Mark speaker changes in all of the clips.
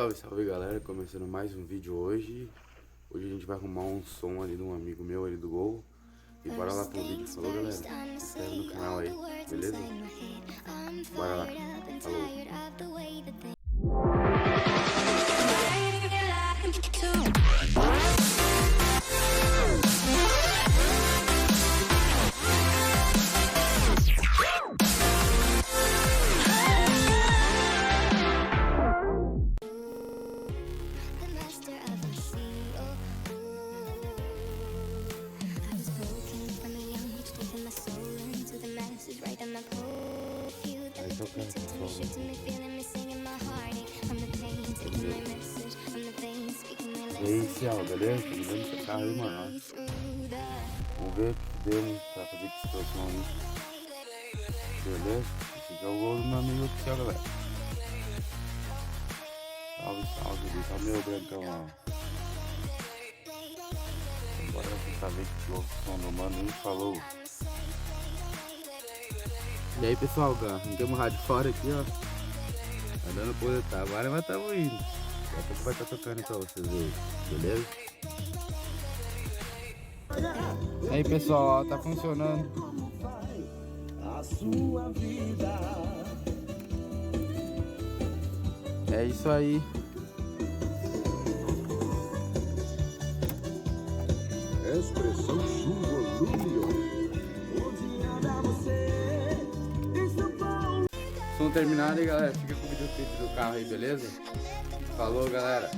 Speaker 1: Salve, salve galera, começando mais um vídeo hoje. Hoje a gente vai arrumar um som ali de um amigo meu ali do Gol. E bora lá pro vídeo, falou galera? Se inscreve no canal aí, beleza? Bora lá, falou! E aí, Cial, beleza? Tá me dando seu carro aí, mano. Vamos ver o que deu pra fazer com esse próximo aí. Beleza? Esse aqui é o gol do meu amigo oficial, galera. Salve, salve, deixa o meu brancão, ó. Bora tentar ver que o som do mano aí falou. E aí, pessoal, arranquemos o rádio fora aqui, ó. Tá dando coisa, tá? Agora mas tamo indo. Daqui a pouco vai estar tocando pra vocês aí, beleza? E aí, pessoal, ó, tá funcionando. É isso aí.
Speaker 2: Expressão volume.
Speaker 1: Som terminado aí, galera. Fica com o videoclipe do carro aí, beleza? Falou, galera.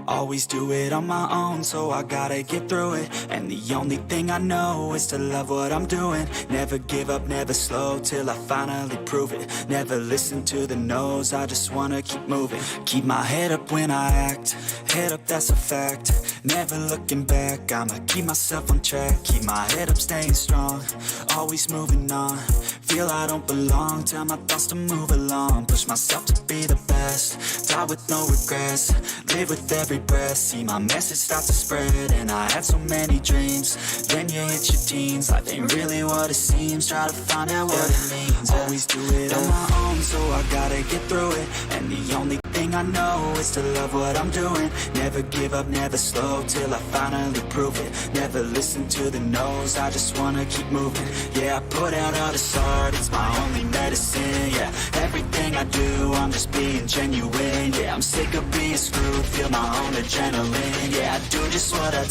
Speaker 3: Always do it on my own, so I gotta get through it. And the only thing I know is to love what I'm doing. Never give up, never slow, till I finally prove it. Never listen to the no's, I just wanna keep moving. Keep my head up when I act, head up, that's a fact. Never looking back, I'ma keep myself on track. Keep my head up, staying strong, always moving on. Feel I don't belong, tell my thoughts to move along. Push myself to be the best, die with no regrets. Live with every breath, see my message start to spread. And I had so many dreams, then you hit your teens. Life ain't really what it seems, try to find out what it means. Always do it on my own, so I gotta get through it. And the only thing I know is to love what I'm doing. Never give up, never slow, till I finally prove it. Never listen to the no's, I just wanna keep moving. Yeah, I put out all this art, it's my only medicine. Yeah, everything I do, I'm just being genuine. Yeah, I'm sick of being screwed, feel my own adrenaline. Yeah, I do just what I do.